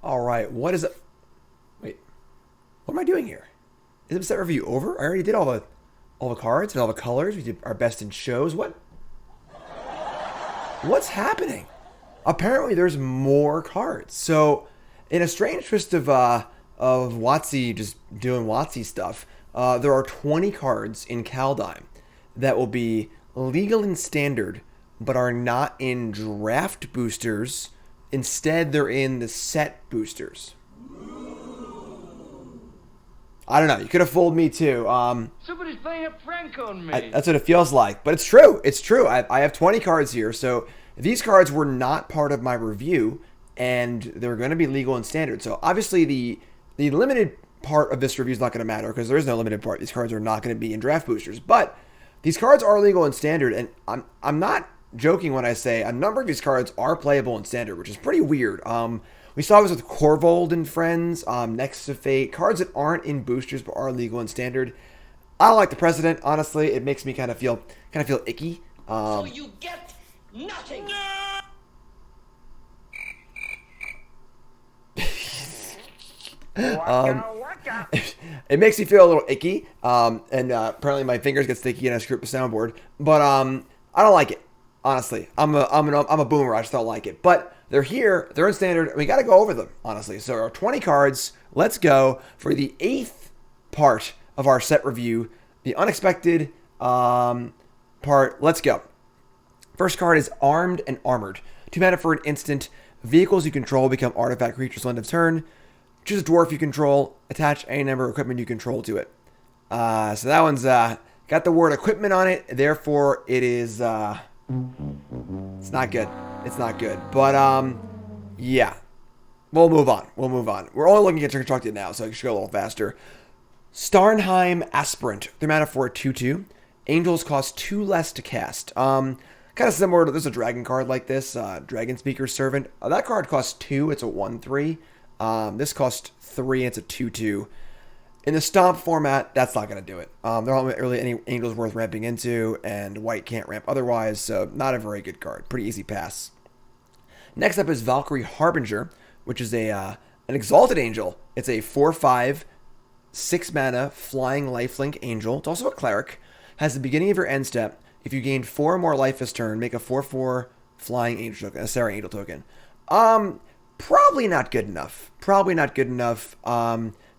All right, what is it? Wait, what am I doing here? Is the set review over? I already did all the cards and all the colors. We did our best in shows. What's happening? Apparently, there's more cards. So, in a strange twist of WotC just doing WotC stuff, there are 20 cards in Kaldheim that will be legal in standard, but are not in draft boosters. Instead, they're in the set boosters. I don't know. You could have fooled me too. Somebody's playing a prank on me. That's what it feels like. But it's true. It's true. I have 20 cards here. So these cards were not part of my review, and they're going to be legal and standard. So obviously the limited part of this review is not going to matter because there is no limited part. These cards are not going to be in draft boosters. But these cards are legal and standard, and I'm not joking when I say a number of these cards are playable in standard, which is pretty weird. We saw this with Korvold and Friends, Next to Fate, cards that aren't in boosters but are legal and standard. I don't like the precedent, honestly. It makes me kind of feel icky. So you get nothing. It makes me feel a little icky, and apparently my fingers get sticky and I screw up the soundboard. But I don't like it. Honestly, I'm a boomer. I just don't like it. But they're here. They're in standard. We got to go over them, honestly. So our 20 cards. Let's go for the 8th part of our set review. The unexpected part. Let's go. First card is Armed and Armored. 2 mana for an instant. Vehicles you control become artifact creatures end of turn. Choose a dwarf you control. Attach any number of equipment you control to it. So that one's got the word equipment on it. Therefore, it is... it's not good. It's not good. But, yeah. We'll move on. We're only looking at constructed now, so I should go a little faster. Starnheim Aspirant. 3 mana for a 2/2. Angels cost 2 less to cast. Kind of similar to, there's a dragon card like this. Dragon Speaker's Servant. That card costs 2. It's a 1/3. This costs 3. It's a 2/2. In the Stomp format, that's not going to do it. There aren't really any Angels worth ramping into, and white can't ramp otherwise, so not a very good card. Pretty easy pass. Next up is Valkyrie Harbinger, which is an Exalted Angel. It's a 4/5, 6 mana flying lifelink angel. It's also a cleric. Has the beginning of your end step. If you gain 4 more life this turn, make a 4/4 flying angel token, a Sarah Angel token. Probably not good enough.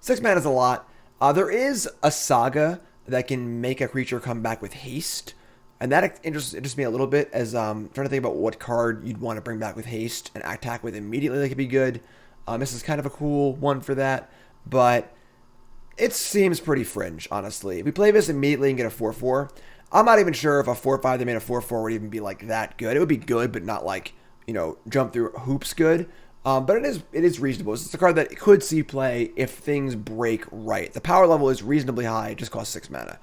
6 mana is a lot. There is a saga that can make a creature come back with haste. And that interests me a little bit as trying to think about what card you'd want to bring back with haste and attack with immediately that could be good. This is kind of a cool one for that. But it seems pretty fringe, honestly. If we play this immediately and get a 4/4, I'm not even sure if a 4/5 that made a 4/4 would even be like that good. It would be good, but not like, jump through hoops good. But it is reasonable. It's a card that could see play if things break right. The power level is reasonably high. It just costs 6 mana.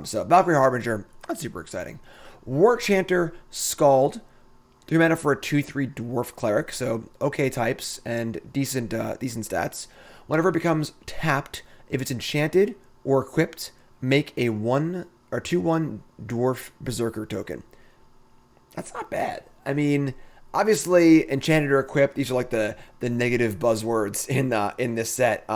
So Valkyrie Harbinger, that's super exciting. War Chanter Scald. 3 mana for a 2/3 dwarf cleric. So okay types and decent stats. Whenever it becomes tapped, if it's enchanted or equipped, make a 2/1 dwarf berserker token. That's not bad. I mean, obviously, enchanted or equipped, these are like the negative buzzwords in this set.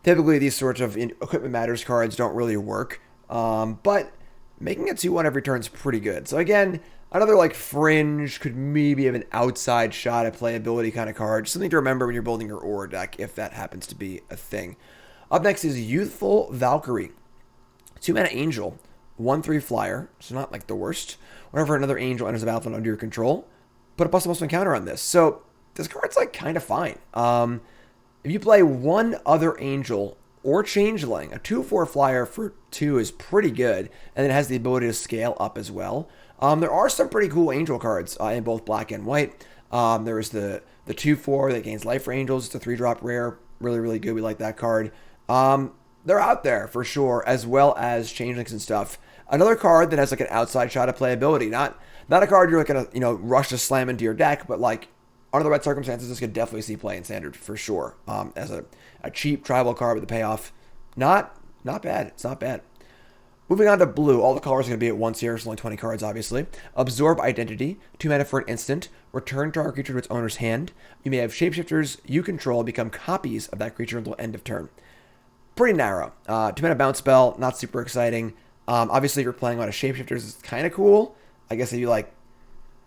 Typically, these sorts of equipment matters cards don't really work. But making a 2/1 every turn is pretty good. So again, another like fringe, could maybe have an outside shot at playability kind of card. Something to remember when you're building your Aura deck, if that happens to be a thing. Up next is Youthful Valkyrie. 2 mana angel, 1/3 flyer, so not like the worst. Whenever another angel enters the battlefield under your control, put a +1/+1 counter on this. So this card's like kind of fine. If you play one other angel or changeling, a 2/4 flyer for 2 is pretty good, and it has the ability to scale up as well. There are some pretty cool angel cards in both black and white. There is the 2/4 that gains life for angels. It's a 3-drop rare, really really good. We like that card. They're out there for sure, as well as changelings and stuff. Another card that has like an outside shot at playability, not a card you're like gonna rush to slam into your deck, but like under the right circumstances, this could definitely see play in standard for sure. As a cheap tribal card with a payoff, not bad. It's not bad. Moving on to blue, all the colors are going to be at once here. It's only 20 cards, obviously. Absorb Identity, 2 mana for an instant. Return target creature to its owner's hand. You may have shapeshifters you control become copies of that creature until end of turn. Pretty narrow. 2 mana bounce spell, not super exciting. Obviously, if you're playing on a shapeshifters, it's kind of cool. I guess if you like...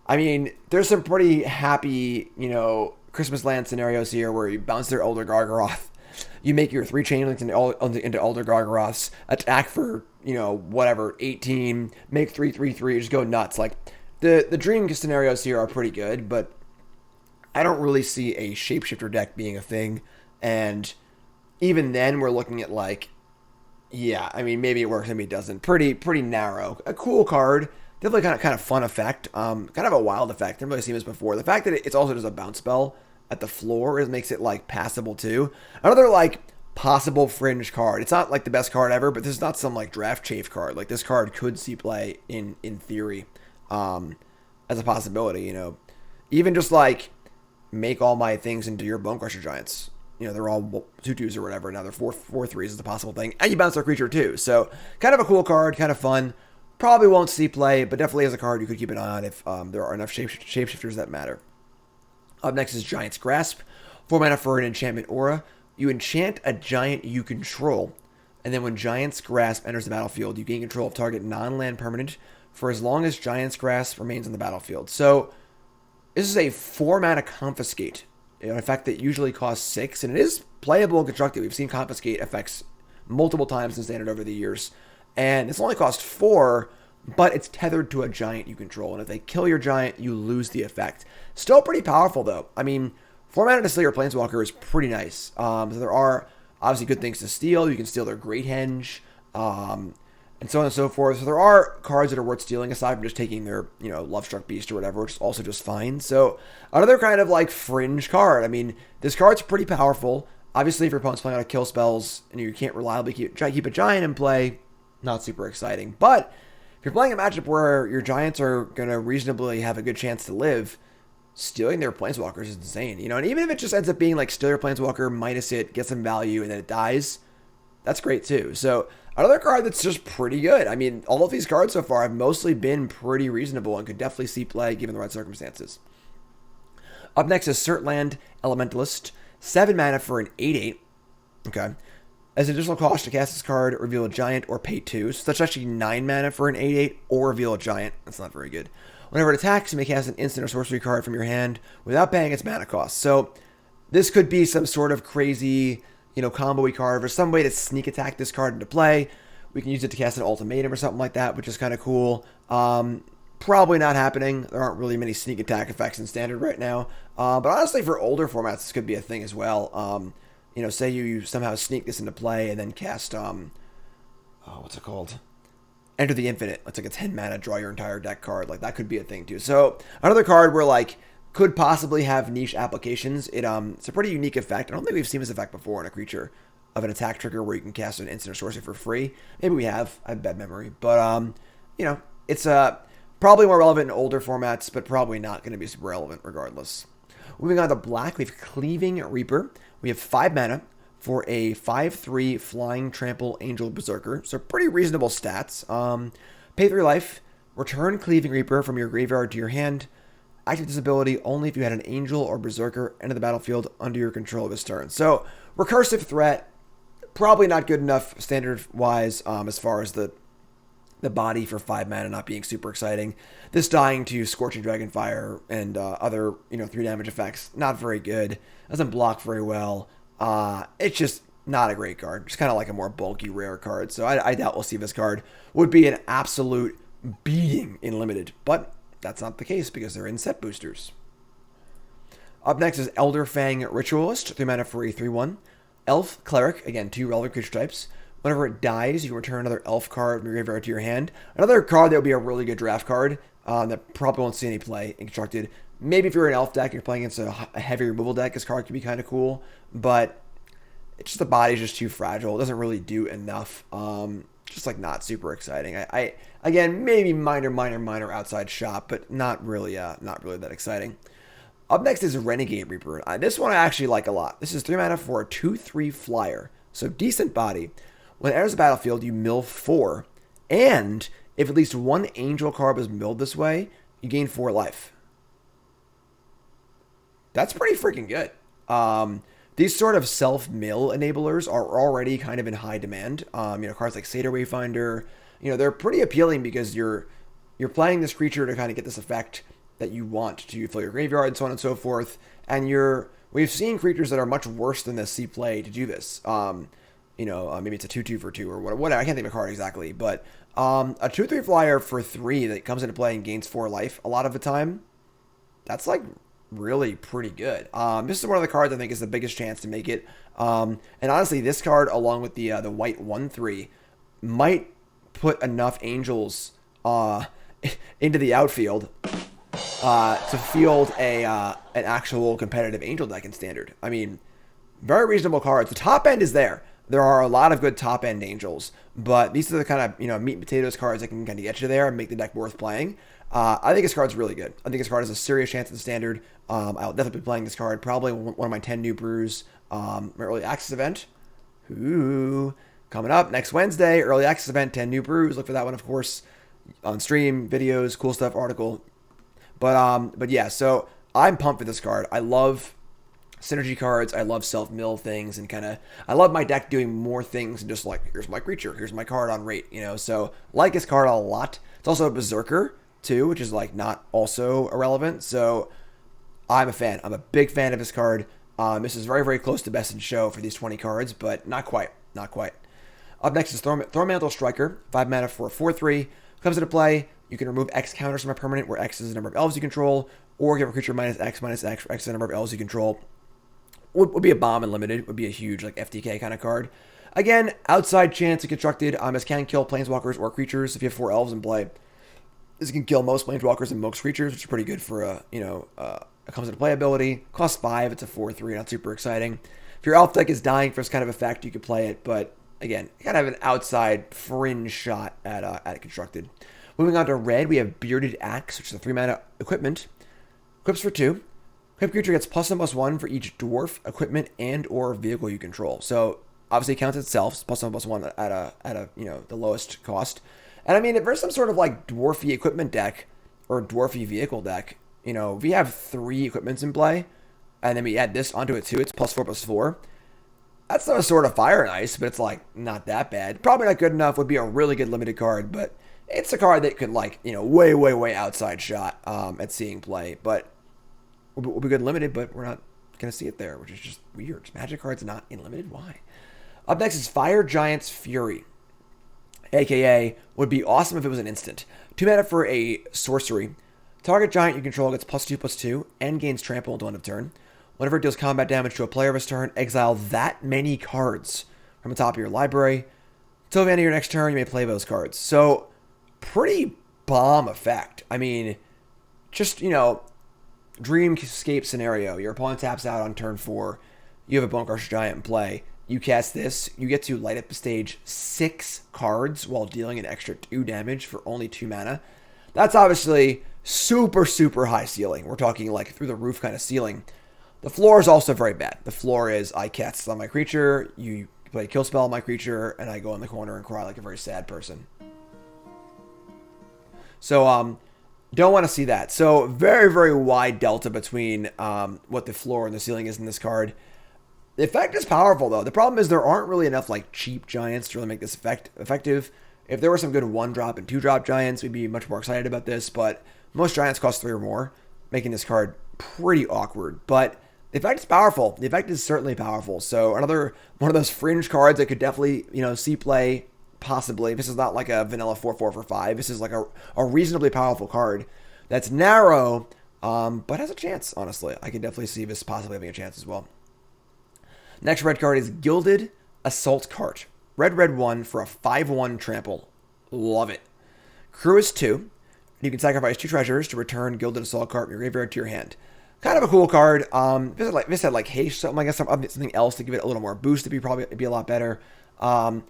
I mean, there's some pretty happy, Christmas land scenarios here where you bounce their Elder Gargaroth. You make your 3 Chainlinks into Elder Gargaroths, attack for, 18, make 3/3/3, just go nuts. Like, the dream scenarios here are pretty good, but I don't really see a shapeshifter deck being a thing. And even then, we're looking at maybe it works, maybe it doesn't. Pretty narrow. A cool card. Definitely kind of fun effect. Kind of a wild effect. I've never really seen this before. The fact that it's also just a bounce spell at the floor makes it passable too. Another possible fringe card. It's not the best card ever, but this is not some draft chafe card. This card could see play in theory, as a possibility. Even just make all my things into your Bone Crusher Giants. They're all 2/2s or whatever. Now they're 4/3s is the possible thing, and you bounce their creature too. So kind of a cool card, kind of fun. Probably won't see play, but definitely as a card you could keep an eye on if there are enough shapeshifters that matter. Up next is Giant's Grasp. 4 mana for an enchantment aura. You enchant a giant you control, and then when Giant's Grasp enters the battlefield, you gain control of target non-land permanent for as long as Giant's Grasp remains on the battlefield. So this is a 4 mana Confiscate. An effect that usually costs 6, and it is playable and constructed. We've seen Confiscate effects multiple times in Standard over the years. And this only costs 4, but it's tethered to a giant you control. And if they kill your giant, you lose the effect. Still pretty powerful, though. I mean, 4 mana to steal your Planeswalker is pretty nice. So there are obviously good things to steal. You can steal their Great Henge, and so on and so forth. So there are cards that are worth stealing aside from just taking their, Lovestruck Beast or whatever, which is also just fine. So another kind of fringe card. I mean, this card's pretty powerful. Obviously, if your opponent's playing out of kill spells and you can't reliably keep a giant in play, not super exciting. But if you're playing a matchup where your giants are going to reasonably have a good chance to live, stealing their Planeswalkers is insane. And even if it just ends up being steal your Planeswalker, minus it, get some value, and then it dies, that's great too. So another card that's just pretty good. I mean, all of these cards so far have mostly been pretty reasonable and could definitely see play given the right circumstances. Up next is Surtland Elementalist. 7 mana for an 8/8. Okay. As an additional cost to cast this card, reveal a giant or pay 2. So that's actually 9 mana for an 8/8 or reveal a giant. That's not very good. Whenever it attacks, you may cast an instant or sorcery card from your hand without paying its mana cost. So this could be some sort of crazy, combo-y card or some way to sneak attack this card into play. We can use it to cast an ultimatum or something like that, which is kind of cool. Probably not happening. There aren't really many sneak attack effects in Standard right now. But honestly, for older formats, this could be a thing as well. Say you somehow sneak this into play and then cast, what's it called? Enter the Infinite. It's a 10 mana, draw your entire deck card. That could be a thing too. So another card where could possibly have niche applications. It's a pretty unique effect. I don't think we've seen this effect before in a creature of an attack trigger where you can cast an instant or sorcery for free. Maybe we have. I have bad memory. But, it's probably more relevant in older formats, but probably not going to be super relevant regardless. Moving on to black, we have Cleaving Reaper. We have 5 mana for a 5/3 Flying Trample Angel Berserker. So pretty reasonable stats. Pay 3 life. Return Cleaving Reaper from your graveyard to your hand. Activate this ability only if you had an Angel or Berserker enter the battlefield under your control this turn. So recursive threat, probably not good enough standard-wise as far as the body for 5 mana not being super exciting. This dying to Scorching Dragonfire and other 3 damage effects, not very good. Doesn't block very well. It's just not a great card. Just kind of a more bulky, rare card. So I doubt we'll see this card. Would be an absolute beating in Limited. But that's not the case because they're in set boosters. Up next is Elder Fang Ritualist. 3 mana for a 3/1. Elf Cleric. Again, 2 relevant creature types. Whenever it dies, you can return another elf card from your graveyard to your hand. Another card that would be a really good draft card that probably won't see any play in constructed. Maybe if you're an elf deck, you're playing against a heavy removal deck, this card could be kind of cool. But it's just the body's just too fragile. It doesn't really do enough. Just not super exciting. I again, maybe minor outside shot, but not really that exciting. Up next is Renegade Reaper. This one I actually like a lot. This is 3 mana for a 2/3 flyer. So decent body. When it enters the battlefield, you mill 4, And if at least one angel card was milled this way, you gain 4 life. That's pretty freaking good. These sort of self-mill enablers are already kind of in high demand. Cards like Satyr Wayfinder, they're pretty appealing because you're playing this creature to kind of get this effect that you want to fill your graveyard and so on and so forth. And we've seen creatures that are much worse than this see play to do this. Maybe it's a 2/2 for 2 or whatever. I can't think of a card exactly, but a 2/3 flyer for 3 that comes into play and gains 4 life a lot of the time. That's like really pretty good. This is one of the cards I think is the biggest chance to make it. And honestly, this card along with the white 1/3 might put enough angels into the outfield to field an actual competitive angel deck in standard. I mean, very reasonable cards. The top end is there. There are a lot of good top end angels, but these are the kind of meat and potatoes cards that can kind of get you there and make the deck worth playing. I think this card's really good. I think this card has a serious chance at the standard. I'll definitely be playing this card. Probably one of my 10 new brews early access event. Ooh, coming up next Wednesday, early access event, 10 new brews. Look for that one, of course, on stream, videos, cool stuff, article. But yeah, so I'm pumped for this card. I love synergy cards. I love self-mill things, and I love my deck doing more things than just like, here's my creature, here's my card on rate, so like this card a lot. It's also a Berserker too, which is like not also irrelevant. So I'm a fan. I'm a big fan of this card. This is very, very close to best in show for these 20 cards, but not quite. Up next is Thor Mantle Striker, 5 mana for a 4/3. Comes into play, you can remove X counters from a permanent where X is the number of elves you control, or give a creature -X for X is the number of elves you control. Would be a bomb and limited, would be a huge like FTK kind of card. Again, outside chance of constructed. This can kill planeswalkers or creatures if you have 4 elves in play. This can kill most planeswalkers and most creatures, which is pretty good for a comes into play ability. Costs 5, it's a 4/3, not super exciting. If your elf deck is dying for this kind of effect, you could play it, but again, you gotta have an outside fringe shot at constructed. Moving on to red, we have Bearded Axe, which is a 3 mana equipment. Equips for 2. Equipped creature gets +1/+1 for each dwarf, equipment, and or vehicle you control. So obviously it counts itself, it's +1/+1 at the lowest cost. And I mean, if there's some sort of like dwarfy equipment deck or dwarfy vehicle deck, if we have 3 equipments in play, and then we add this onto it too, it's +4/+4. That's not a Sword of Fire and Ice, but it's like not that bad. Probably not good enough. Would be a really good limited card, but it's a card that could like way, way, way outside shot at seeing play. But will be good limited, but we're not gonna see it there, which is just weird. Magic cards not in limited. Why? Up next is Fire Giant's Fury, aka would be awesome if it was an instant. 2 mana for a sorcery. Target giant you control gets +2/+2 and gains trample until end of turn. Whenever it deals combat damage to a player of his turn, exile that many cards from the top of your library. Until the end of your next turn, you may play those cards. So, pretty bomb effect. I mean, just, Dreamscape scenario. Your opponent taps out on turn 4. You have a Bonecrusher Giant in play. You cast this. You get to light up the stage 6 cards while dealing an extra 2 damage for only 2 mana. That's obviously super, super high ceiling. We're talking like through the roof kind of ceiling. The floor is also very bad. The floor is I cast this on my creature, you play a kill spell on my creature, and I go in the corner and cry like a very sad person. So, don't want to see that. So, very, very wide delta between what the floor and the ceiling is in this card. The effect is powerful, though. The problem is there aren't really enough like cheap giants to really make this effective. If there were some good 1-drop and 2-drop giants, we'd be much more excited about this, but most giants cost 3 or more, making this card pretty awkward. But the effect is powerful. The effect is certainly powerful. So another one of those fringe cards that could definitely, see play, possibly. This is not like a vanilla 4/4 for 5. This is like a reasonably powerful card that's narrow, but has a chance, honestly. I can definitely see this possibly having a chance as well. Next red card is Gilded Assault Cart. Red 1 for a 5/1 trample. Love it. Crew is 2. You can sacrifice 2 treasures to return Gilded Assault Cart from your graveyard to your hand. Kind of a cool card. This had like haste, something, I guess something else to give it a little more boost. It'd be a lot better. Kind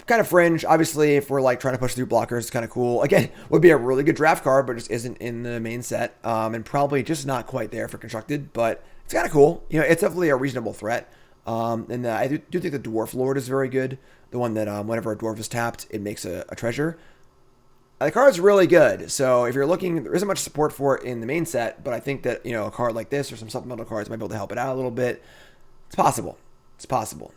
of fringe. Obviously, if we're like trying to push through blockers, it's kind of cool. Again, would be a really good draft card, but just isn't in the main set. And probably just not quite there for constructed, but it's kind of cool. It's definitely a reasonable threat. And I do think the Dwarf Lord is very good. The one that whenever a dwarf is tapped, it makes a treasure. The card's really good. So if you're looking, there isn't much support for it in the main set, but I think that, a card like this or some supplemental cards might be able to help it out a little bit. It's possible. It's possible.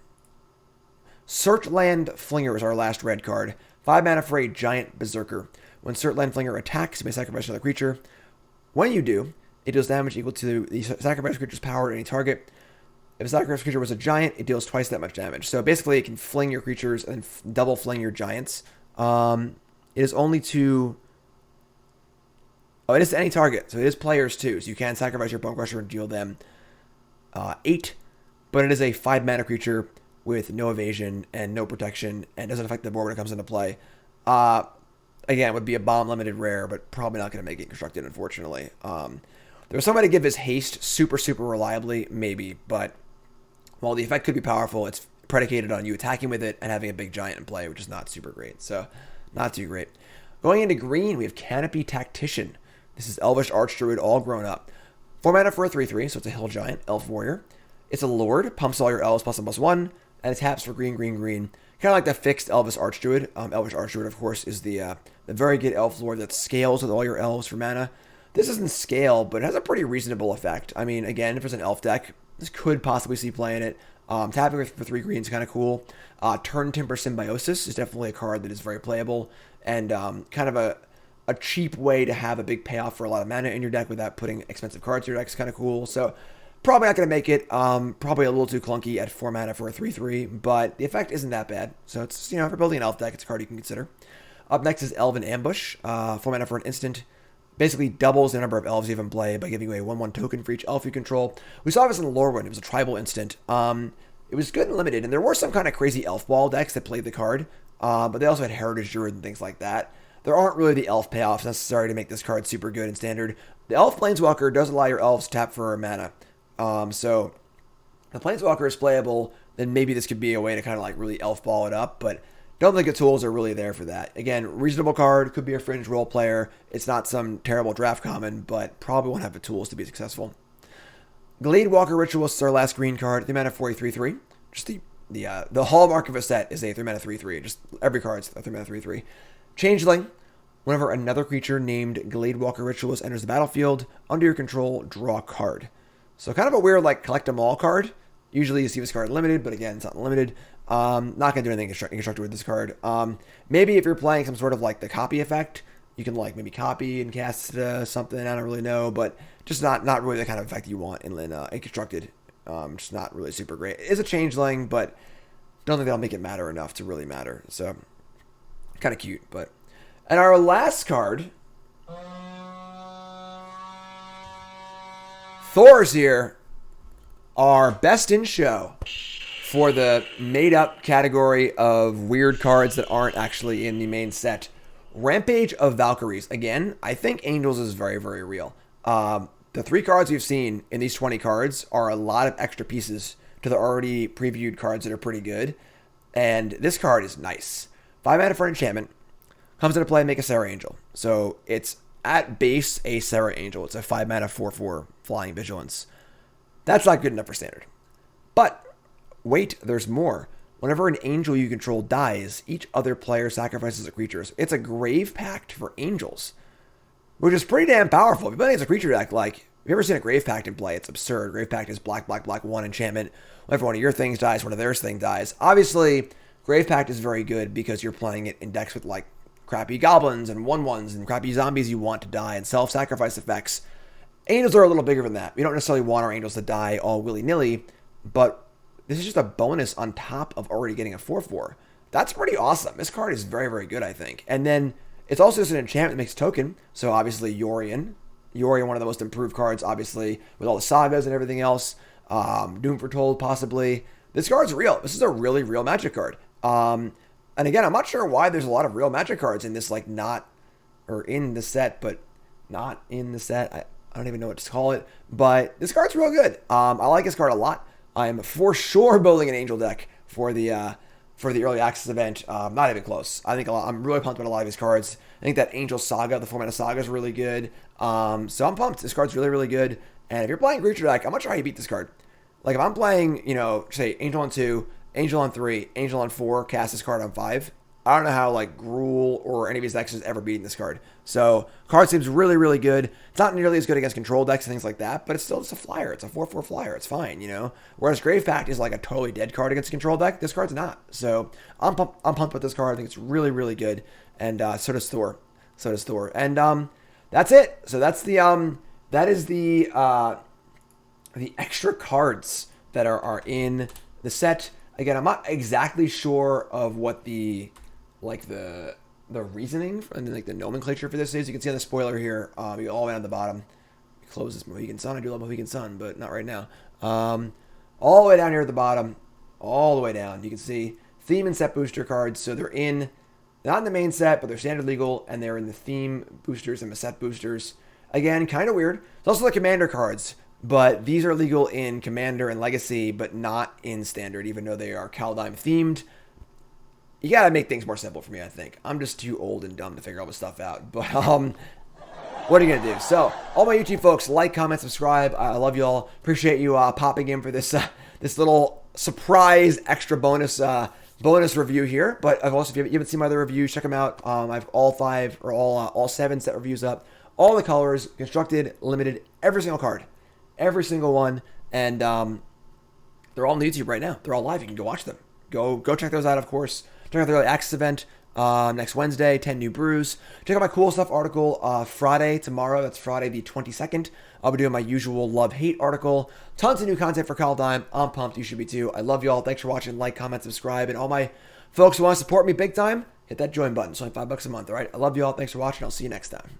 Search Landflinger is our last red card. 5 mana for a giant berserker. When Search Landflinger attacks, you may sacrifice another creature. When you do, it deals damage equal to the sacrificed creature's power to any target. If a sacrificed creature was a giant, it deals twice that much damage. So basically, it can fling your creatures and double fling your giants. It is only to... Oh, it is to any target. So it is players too. So you can sacrifice your Bone Crusher and deal them 8. But it is a 5 mana creature with no evasion and no protection and doesn't affect the board when it comes into play. Again, it would be a bomb limited rare, but probably not going to make it constructed, unfortunately. There's somebody to give his haste super, super reliably, maybe. But while the effect could be powerful, it's predicated on you attacking with it and having a big giant in play, which is not super great. So, not too great. Going into green, we have Canopy Tactician. This is Elvish Archdruid all grown up. 4 mana for a 3/3, so it's a hill giant, elf warrior. It's a lord, pumps all your elves +1/+1, and it taps for green, green, green. Kind of like the fixed Elvish Archdruid. Elvish Archdruid, of course, is the very good elf lord that scales with all your elves for mana. This doesn't scale, but it has a pretty reasonable effect. I mean, again, if it's an elf deck, this could possibly see play in it. Tapping for 3 green is kind of cool. Turn Timber Symbiosis is definitely a card that is very playable and kind of a cheap way to have a big payoff for a lot of mana in your deck without putting expensive cards in your deck is kind of cool. So probably not going to make it. Probably a little too clunky at 4 mana for a 3/3, but the effect isn't that bad. So it's, if you're building an elf deck, it's a card you can consider. Up next is Elven Ambush. 4 mana for an instant. Basically doubles the number of elves you have in play by giving away 1/1 token for each elf you control. We saw this in Lorwyn. It was a tribal instant. It was good and limited, and there were some kind of crazy elf ball decks that played the card, but they also had Heritage Druid and things like that. There aren't really the elf payoffs necessary to make this card super good in standard. The elf Planeswalker does allow your elves to tap for mana. So if the Planeswalker is playable, then maybe this could be a way to kind of like really elf ball it up, but don't think the tools are really there for that. Again, reasonable card, could be a fringe role player. It's not some terrible draft common, but probably won't have the tools to be successful. Gladewalker Ritualist is our last green card. 3 mana for a 3/3. Just the hallmark of a set is a 3 mana 3/3. Just every card's a 3 mana 3/3. Changeling. Whenever another creature named Gladewalker Ritualist enters the battlefield, under your control, draw a card. So kind of a weird like collect them all card. Usually you see this card limited, but again, it's not limited. Not going to do anything constructed with this card. Maybe if you're playing some sort of like the copy effect, you can like maybe copy and cast something. I don't really know, but just not really the kind of effect you want in constructed. Just not really super great. It is a changeling, but don't think that'll make it matter enough to really matter. So kind of cute, but. And our last card, Thor's here, our best in show for the made-up category of weird cards that aren't actually in the main set. Rampage of Valkyries. Again, I think Angels is very, very real. The 3 cards we've seen in these 20 cards are a lot of extra pieces to the already previewed cards that are pretty good. And this card is nice. 5 mana for an enchantment. Comes into play, make a Serra Angel. So it's at base a Serra Angel. It's a 5 mana 4/4 flying vigilance. That's not good enough for standard. But wait, there's more. Whenever an angel you control dies, each other player sacrifices a creature. It's a Grave Pact for angels, which is pretty damn powerful. If you're playing as a creature deck, like, if you've ever seen a Grave Pact in play, it's absurd. Grave Pact is black, black, black, 1 enchantment. Whenever one of your things dies, one of theirs thing dies. Obviously, Grave Pact is very good because you're playing it in decks with, like, crappy goblins and 1/1s and crappy zombies you want to die and self-sacrifice effects. Angels are a little bigger than that. We don't necessarily want our angels to die all willy-nilly, but this is just a bonus on top of already getting a 4/4. That's pretty awesome. This card is very, very good, I think. And then it's also just an enchantment that makes a token. So obviously Yorion, one of the most improved cards, obviously, with all the sagas and everything else. Doom Foretold, possibly. This card's real. This is a really real Magic card. And again, I'm not sure why there's a lot of real Magic cards in this, like, in the set, but not in the set. I don't even know what to call it. But this card's real good. I like this card a lot. I'm for sure building an Angel deck for the early access event. Not even close. I'm really pumped about a lot of these cards. I think that Angel Saga, the 4 mana Saga, is really good. So I'm pumped. This card's really, really good. And if you're playing creature deck, I'm not sure how you beat this card. Like if I'm playing, say Angel on 2, Angel on 3, Angel on 4, cast this card on 5. I don't know how like Gruul or any of his decks has ever beaten this card. So card seems really, really good. It's not nearly as good against control decks and things like that, but it's still just a flyer. It's a 4/4 flyer. It's fine, Whereas Grave Pact is like a totally dead card against a control deck. This card's not. So I'm pumped with this card. I think it's really, really good. And so does Thor. And that's it. So that's that is the extra cards that are in the set. Again, I'm not exactly sure of what the reasoning and like the nomenclature for this is. You can see on the spoiler here, you go all the way down the bottom. Close this Mohegan Sun. I do love Mohegan Sun, but not right now. All the way down here at the bottom, all the way down, you can see theme and set booster cards. So they're not in the main set, but they're standard legal, and they're in the theme boosters and the set boosters. Again, kind of weird. It's also the commander cards, but these are legal in Commander and Legacy, but not in Standard, even though they are Kaldheim themed. You gotta make things more simple for me, I think. I'm just too old and dumb to figure all this stuff out. But what are you gonna do? So, all my YouTube folks, like, comment, subscribe. I love you all. Appreciate you popping in for this this little surprise extra bonus review here. But I've also, if you haven't seen my other reviews, check them out. I have all 5 or all 7 set reviews up. All the colors, constructed, limited, every single card. Every single one, and they're all on YouTube right now. They're all live. You can go watch them. Go check those out, of course. Check out the Early Access event next Wednesday, 10 new brews. Check out my Cool Stuff article Friday, tomorrow. That's Friday the 22nd. I'll be doing my usual love-hate article. Tons of new content for Kaldheim. I'm pumped. You should be too. I love you all. Thanks for watching. Like, comment, subscribe. And all my folks who want to support me big time, hit that join button. It's only $5 a month, all right? I love you all. Thanks for watching. I'll see you next time.